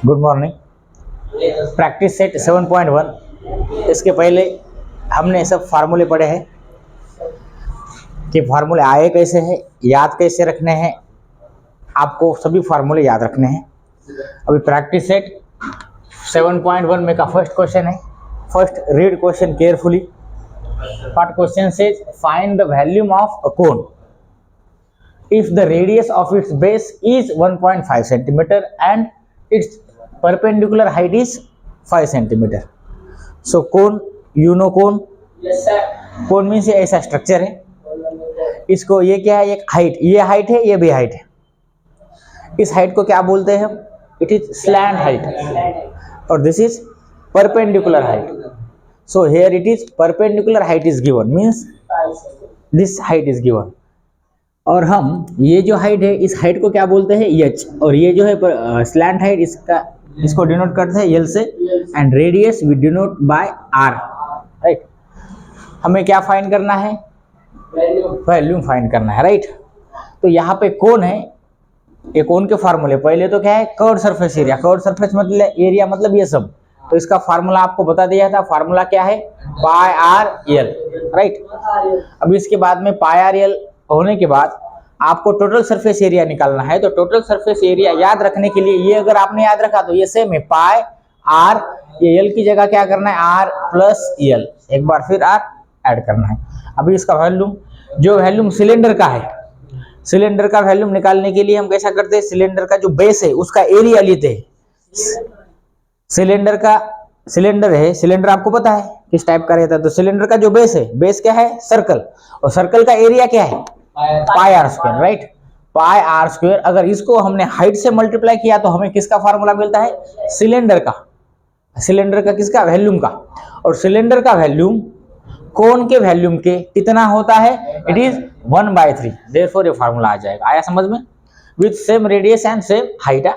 Good morning. Practice set 7.1। इसके पहले हमने सब फार्मूले पढ़े हैं कि फार्मूले आए कैसे हैं, याद कैसे रखने हैं। आपको सभी फार्मूले याद रखने हैं। अभी प्रैक्टिस सेट 7.1 में का फर्स्ट क्वेश्चन है। First read question carefully. What question says find the volume of a cone if the radius of its base is 1.5 centimeter and its perpendicular height is 5 centimeter. So cone, you know cone? Yes sir. Cone means ये ऐसा structure है। इसको ये क्या है, एक height, ये height है, ये भी हाइट है। इस हाइट को क्या बोलते हैं हम? इट इज स्लैंट हाइट और this is perpendicular height. So here it is perpendicular height is given, means this height is given। और हम ये जो हाइट है इस हाइट को क्या बोलते हैं? h। और ये जो है स्लैंट हाइट, इसको डिनोट करते हैं l से, and radius we denote by r, right. हमें क्या फाइंड करना है? वैल्यूम फाइंड करना है, राइट। तो यहाँ पे कौन है, ये कौन के फार्मूले? पहले तो क्या है? Curve surface area. Curve surface मतलब एरिया, मतलब ये सब। तो इसका फार्मूला आपको बता दिया था। फार्मूला क्या है? Pi R L, right. अब इसके बाद में पाई आर एल होने के बाद आपको टोटल सरफेस एरिया निकालना है। तो टोटल सरफेस एरिया याद रखने के लिए ये अगर आपने याद रखा तो ये सेम है, पाई आर, ये एल की जगह क्या करना है? आर प्लस एल, एक बार फिर आर ऐड करना है। अभी इसका वैल्यूम, जो वैल्यूम सिलेंडर का है, सिलेंडर का वैल्यूम निकालने के लिए हम कैसा करते हैं? सिलेंडर का जो बेस है उसका एरिया लेते हैं। सिलेंडर है, सिलेंडर आपको पता है किस टाइप का रहता है। तो सिलेंडर का जो बेस है, बेस क्या है? सर्कल, और सर्कल का एरिया क्या है? Pi are square, right. Pi are square. अगर इसको हमने हाइट से मल्टीप्लाई किया तो हमें किसका फार्मूला मिलता है? सिलेंडर का। सिलेंडर का किसका? वैल्यूम का। और सिलेंडर का वैल्यूम कोन के वैल्यूम के कितना होता है? It is 1/3। देयरफॉर ये फार्मूला आ जाएगा। आया समझ में? With same radius and same height,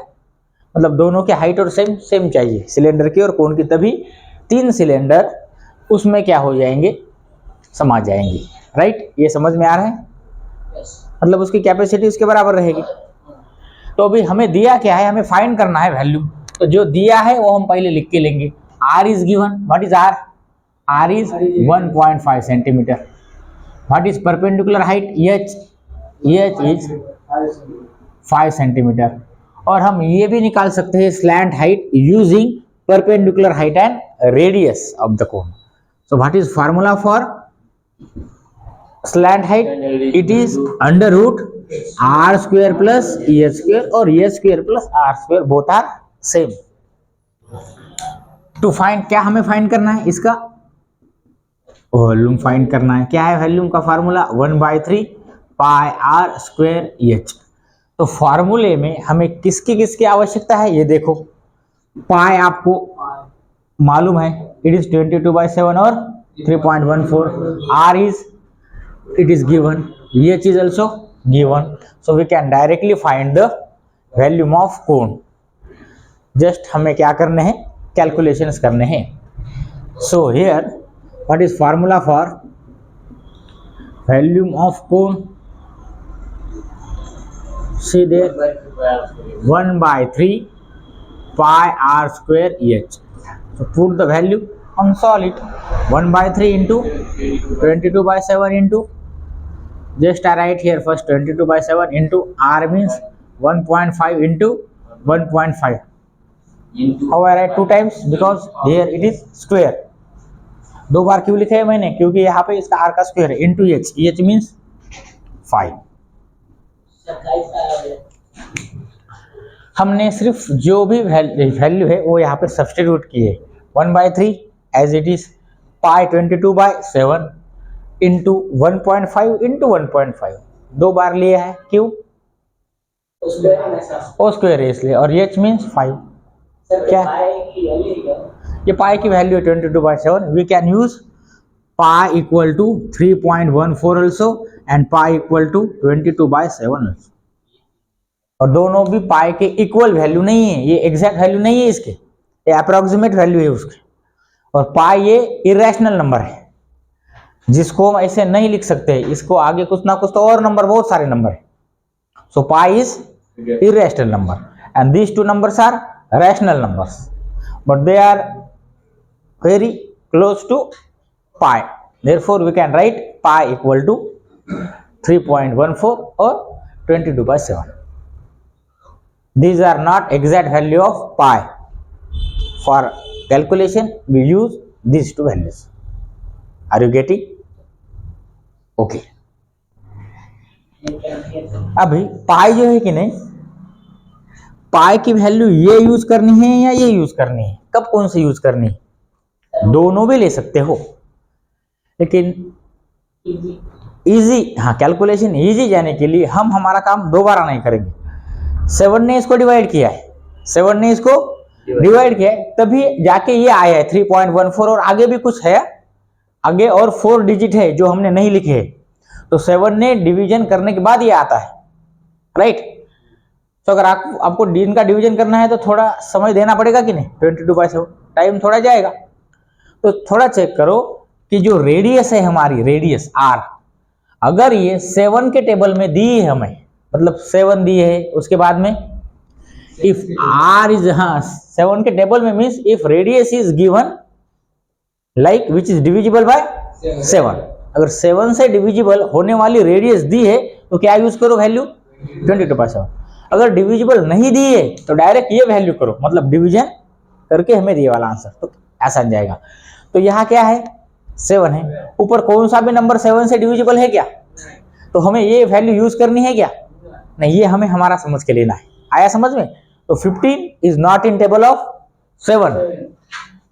मतलब दोनों के हाइट और सेम चाहिए, सिलेंडर की और कोन की, तभी तीन सिलेंडर उसमें क्या हो जाएंगे? समा जाएंगे, राइट। ये समझ में आ रहा है? मतलब उसकी कैपेसिटी उसके बराबर रहेगी। तो अभी हमें दिया क्या है? हमें फाइंड करना है वैल्यू। तो जो दिया है वो हम पहले लिख के लेंगे। R is given. What is r? R is 1.5 centimetre. What is perpendicular height? H is 5 centimetre. और हम ये भी निकाल सकते हैं slant height using perpendicular height and radius of the cone. So what is formula for slant height? It is under root r square plus h square, और h square plus r square both are same. To find, क्या हमें find करना है? इसका volume find करना है। क्या है वॉल्यूम का formula? 1/3 pi are square H. तो फार्मूले में हमें किसकी किसकी आवश्यकता है? ये देखो, पाई आपको मालूम है, इट इज 22/7 और 3.14। R is, it is given, H is also given. So we can directly find the volume of cone. Just हमें क्या करने हैं? कैलकुलेशंस करने हैं। So here what is formula for volume of cone? See there, 1/3 pi r square h. So put the value and solve it. 1/3 into 22/7 into, just I write here first 22/7 into r means 1.5 into 1.5. How I write 2 times? Because here it is square. 2 बार क्यों लिखे है मैंने? क्योंकि यहाँ पे इसका r का square है, into h, h means 5। हमने सिर्फ जो भी वैल्यू है वो यहाँ पे सब्स्टिट्यूट किए। 1/3 as it is, pi 22/7 into 1.5 into 1.5, 2 बार लिया है। क्यों? ओ स्क्वायर है इसलिए, और एच मीन्स 5। क्या ये पाई की वैल्यू है 22/7। We can use pi equal to 3.14 also and pi equal to 22/7। और दोनों भी पाई के इक्वल वैल्यू नहीं है, ये एग्जैक्ट वैल्यू नहीं है इसके, ये अप्रोक्सीमेट वैल्यू है उसके। और पाई ये इरेशनल नंबर है, जिसको हम ऐसे नहीं लिख सकते, इसको आगे कुछ ना कुछ तो और नंबर, बहुत सारे नंबर है। So pi is irrational number and these two numbers are rational numbers, but they are very close to pi. Therefore we can write pi equal to 3.14 or 22/7. These are not exact value of pi. For calculation we use these two values. Are you getting? Okay. अभी पाई जो है कि नहीं, पाई की value ये use करनी है या ये यूज करनी है, कब कौन सी यूज करनी है? दोनों भी ले सकते हो, लेकिन इजी, हाँ कैलकुलेशन इजी जाने के लिए हम हमारा काम दोबारा नहीं करेंगे. 7 ने इसको डिवाइड किया है, 7 ने इसको डिवाइड किया है, तभी जाके ये आया है 3.14. और आगे भी कुछ है, आगे और 4 डिजिट है जो हमने नहीं लिखे है. तो 7 ने डिवीजन करने के बाद ये आता है, राइट. तो अगर आपको दिन का डिवीजन करना है तो थोड़ा समय देना पड़ेगा कि नहीं, 22/7 टाइम थोड़ा जाएगा. तो थोड़ा चेक करो कि जो रेडियस है हमारी, रेडियस r, अगर ये 7 के टेबल में दी है हमें, मतलब 7 दी है, उसके बाद में इफ r इज, हाँ 7 के टेबल में means if radius is given like which is divisible by 7. अगर 7 से डिविजिबल होने वाली रेडियस दी है तो क्या यूज करो, वैल्यू 22/7. अगर डिविजिबल नहीं दी है तो डायरेक्ट ये वैल्यू करो, मतलब डिवीजन करके हमें दिए वाला आंसर, तो आसान जाएगा. तो यहाँ क्या है, 7 है. ऊपर कौन सा भी नंबर 7 से डिविजिबल है क्या, तो हमें ये वैल्यू यूज करनी है क्या, नहीं, ये हमें हमारा समझ के लेना है. आया समझ में? तो 15 is not in table of 7,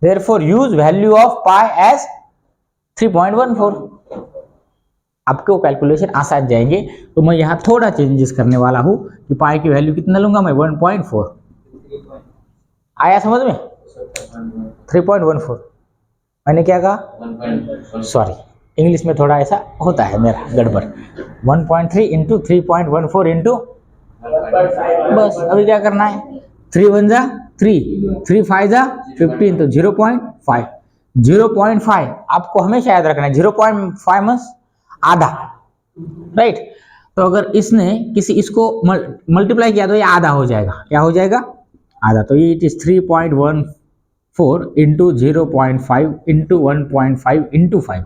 therefore use value of pi as 3.14. आपको कैलकुलेशन आसान जाएंगे. तो मैं यहाँ थोड़ा चेंजेस करने वाला हूँ कि पाई की वैल्यू कितना लूंगा मैं, 1.4. आया समझ में? 3.14. मैंने क्या कहा, सॉरी इंग्लिश में थोड़ा ऐसा होता है मेरा गड़बड़. 1.3 इंटू 3.14 इंटू, बस अभी क्या करना है, 3 1 जा 3, 3 5 जा 15, तो 0.5. 0.5 आपको हमेशा याद रखना है. 0.5 मींस आधा, राइट. तो अगर इसने किसी इसको मल्टीप्लाई किया तो ये आधा हो जाएगा. क्या हो जाएगा, आधा. तो ये it is 3.14 into 0.5 into 1.5 into 5.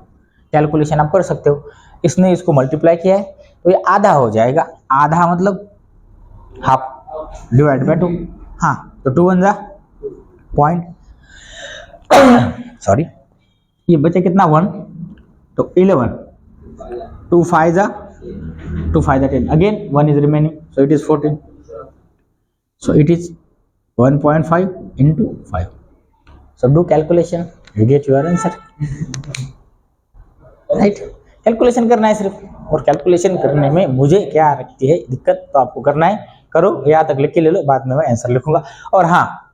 Calculation आप कर सकते हो. इसने इसको मल्टीप्लाई किया है तो ये आधा हो जाएगा. आधा मतलब हाफ डिवाइड बाय 2. हाँ, तो 2 1 जा पॉइंट, सॉरी ये बचे कितना, 1, तो 11. 2 5 जा 10, again 1 is remaining, so it is 14. So it is 1.5 into 5. So do calculation, you get your answer, right. Calculation करना है सिर्फ, और कैलकुलेशन करने में मुझे क्या रखती है दिक्कत, तो आपको करना है, करो, यहाँ तक लिख के ले लो, बाद में मैं आंसर लिखूंगा. और हाँ,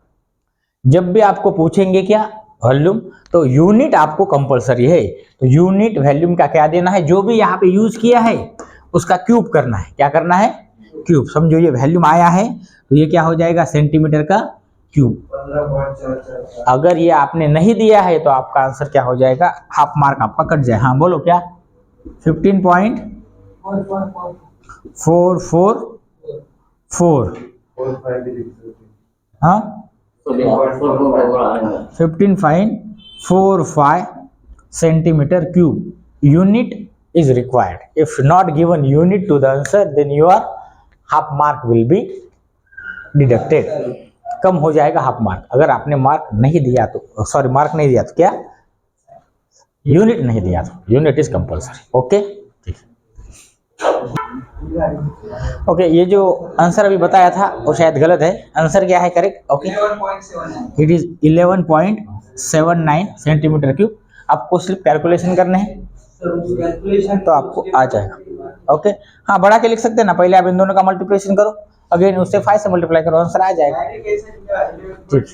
जब भी आपको पूछेंगे क्या वॉल्यूम, तो यूनिट आपको कंपलसरी है. तो यूनिट वॉल्यूम का क्या देना है, जो भी यहाँ पे यूज किया है उसका क्यूब करना है. क्या करना है, क्यूब. समझो ये वॉल्यूम आया है तो ये क्या हो जाएगा, सेंटीमीटर का क्यूब. अगर ये आपने नहीं दिया है तो आपका आंसर क्या हो जाएगा, हाफ मार्क आपका कट जाए. हाँ बोलो क्या, 15.444, हाँ 15.45 centimeter cube unit is required. If not given unit to the answer, then your half mark will be deducted. कम हो जाएगा हाफ मार्क. अगर आपने मार्क नहीं दिया तो, सॉरी मार्क नहीं दिया तो क्या, यूनिट नहीं दिया तो यूनिट इज कंपल्सरी. ओके, ठीक है. ओके, ये जो आंसर अभी बताया था वो शायद गलत है. आंसर क्या है correct? Okay, it is 11.79 centimetre cube. आपको सिर्फ कैलकुलेशन करने हैं तो आपको आ जाएगा. ओके, हाँ बढ़ा के लिख सकते हैं ना, पहले आप इन दोनों का मल्टीप्लिकेशन करो, अगेन उससे 5 से मल्टीप्लाई करो, आंसर आ जाएगा. ठीक.